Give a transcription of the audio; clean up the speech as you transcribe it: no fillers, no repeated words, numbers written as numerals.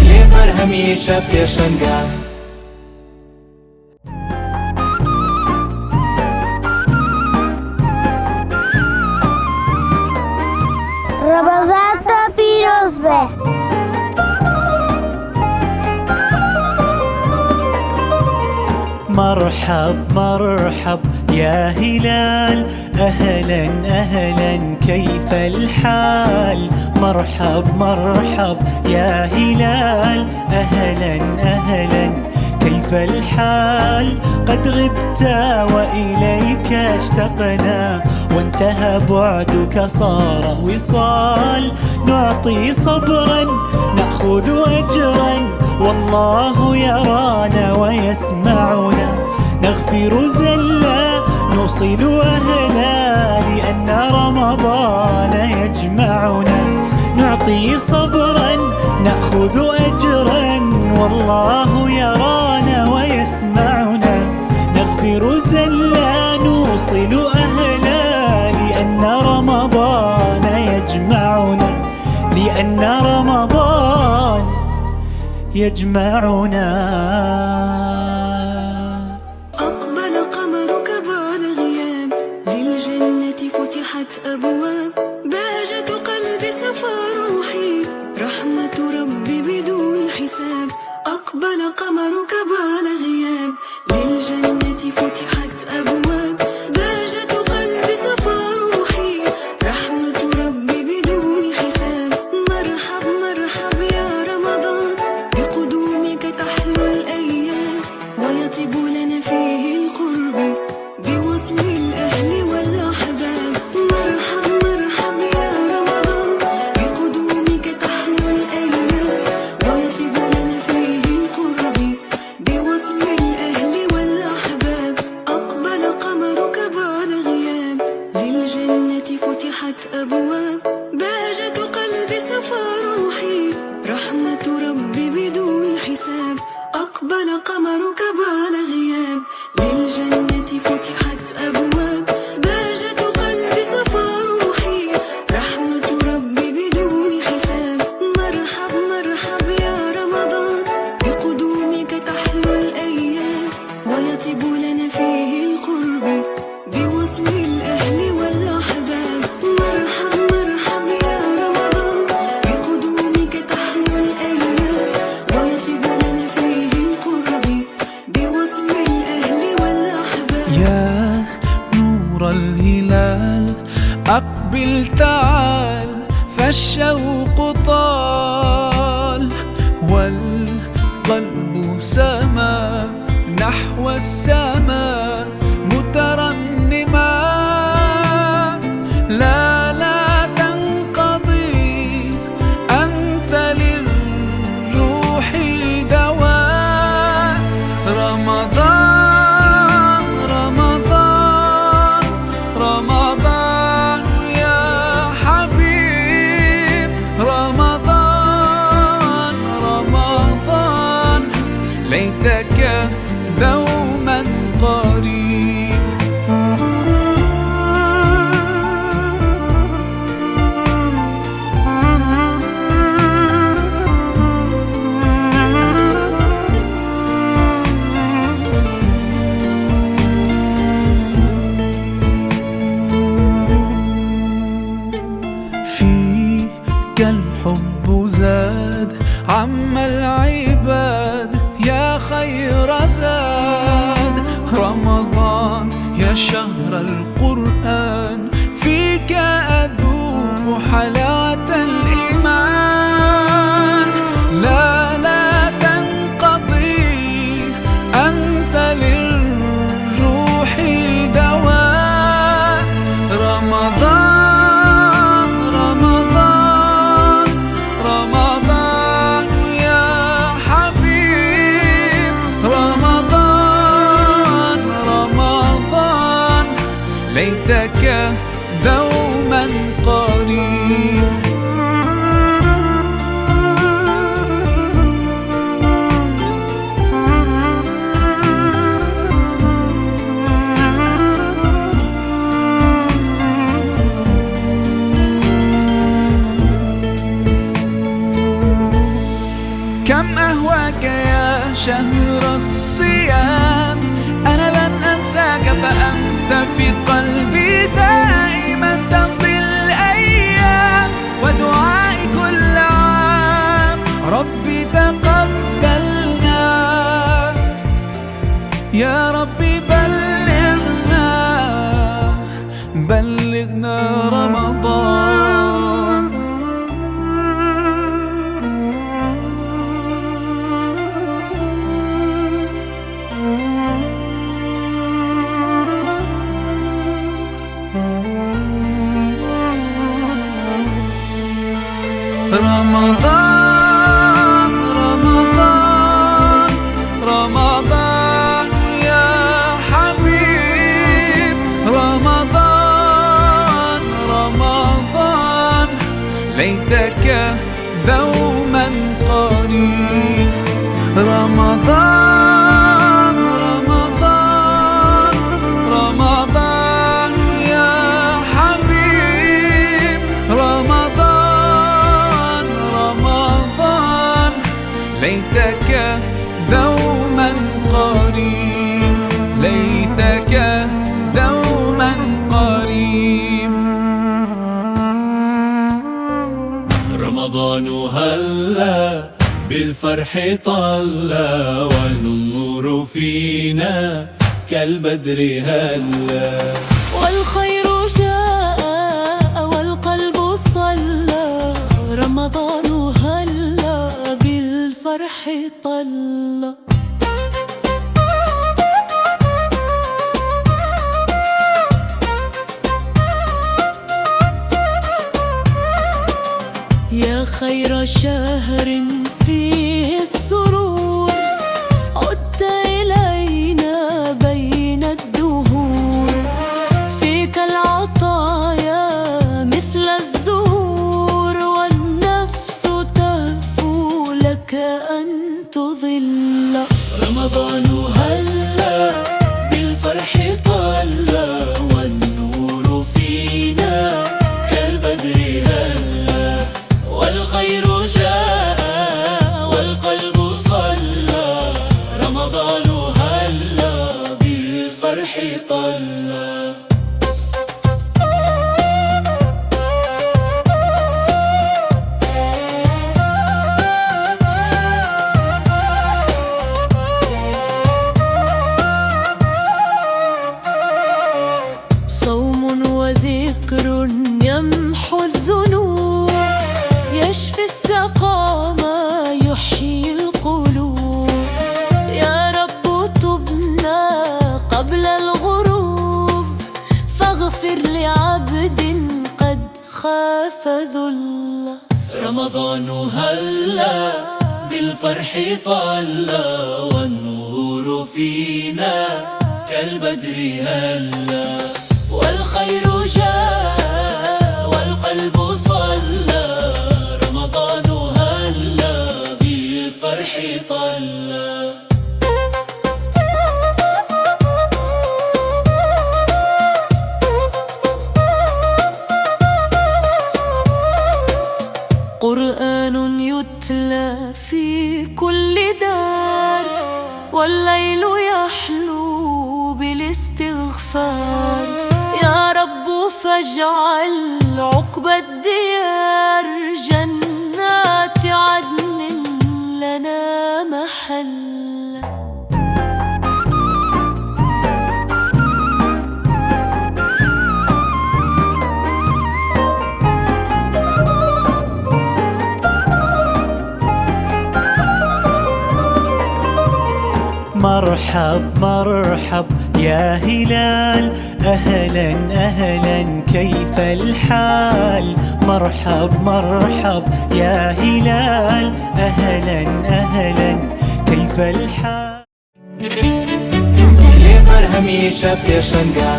لێڤەر هەمیشە پێشەنگە. ڕەمەزانتە پیرۆز بێ. مرحب مرحب يا هلال، أهلا أهلا كيف الحال؟ مرحب مرحب يا هلال، أهلا أهلا كيف الحال؟ قد غبت وإليك اشتقنا، وانتهى بعدك صار وصال. نعطي صبرا نأخذ أجرا، والله يرانا ويسمعنا. نغفر زلا نوصل أهلا، لأن رمضان يجمعنا. نعطي صبرا نأخذ أجرا، والله يرانا ويسمعنا. نغفر زلا نوصل أهلا، لأن رمضان يجمعنا. لأن رمضان يجمعنا. أقبل قمرك بعد غياب، للجنة فتحت أبواب. بهجة قلبي صفى روحي، رحمة ربي بدون حساب. أقبل قمرك بعد غياب، للجنة فتحت أبواب. بهجة قلبي صفى روحي، رحمة ربي بدون حساب. مرحب مرحب يا رمضان، بقدومك تحلو الأيام. ويطيب لنا فيه القرب، بوصل الأهل والأحباب. مرحب مرحب يا رمضان، بقدومك تحلو الأيام. ويطيب لنا فيه القرب، بوصل الأهل والأحباب. أقبل قمرك بعد غياب، للجنة فتحت أبواب. بهجة قلبي صفى روحي، رحمة ربي بدون حساب. أقبل قمرك بعد غياب، للجنة فتحت أبواب. بهجة قلبي صفى روحي، رحمة ربي بدون حساب. مرحب مرحب يا رمضان، بقدومك تحلو الأيام. ويطيب لنا فيه القرب، بوصل الأهل والأحباب. مرحب مرحب يا رمضان، بقدومك تحلو الأيام. ويطيب لنا فيه القرب، بوصل الأهل والأحباب. يا نور الهلال أقبل تعال، فالشوق طال والقلب سما نحو السماء مترنما. لا لا تنقضي، أنت للروح دواء. رمضان رمضان رمضان يا حبيب. رمضان رمضان ليتك دوما قريب. فيك الحب زاد، عم العباد يا خير زاد. رمضان يا شهر القرآن، فيك أذوق حلاوة الإيمان. لا لا تنقضي، أنت للروح دواء. رمضان رمضان رمضان يا حبيب. رمضان رمضان ليتك دوما قريب. كم أهواك يا شهر الصيام، أنا لن أنساك فأنت في قلبي دائما، تمضي الأيام ودعائي كل عام، ربي تقبلنا يا ربي، بلغنا رمضان. رمضان رمضان رمضان يا حبيب، رمضان رمضان ليتك دوما قريب، رمضان رمضان رمضان يا حبيب، رمضان رمضان ليتك دوما قريب، ليتك دوما قريب. رمضان هلا بالفرح طلع، والنور فينا كالبدر هلا، والخير جاء والقلب صلى، رمضان هلا بالفرح طلع. يا خير شهر فيه السرور، عدت إلينا بين الدهور، فيك العطايا مثل الزهور، والنفس تهفو لك أن تظل. رمضان هلا بالفرح طلع، والنور فينا كالبدر هلا، والخير جاء والقلب صلى، رمضان هلا بالفرح طلع. صوم وذكر يمحو الذنوب، يشفي السقامى يحيي القلوب، يا رب تبنا قبل الغروب، فاغفر لعبد قد خاف ذلا. رمضان هلا بالفرح طلع، والنور فينا كالبدر هلا، والخير جاء والقلب صلى، رمضان هلا بالفرح طلع. قرآن يتلى في كل دار، والليل يحلو بالاستغفار، يا رب فاجعل عقبى الديار جنات عدن لنا محلا. مرحب مرحب يا هلال، أهلا أهلا كيف الحال، مرحب مرحب يا هلال، أهلا أهلا كيف الحال. لێ فەرهەمیشە پێشەنگە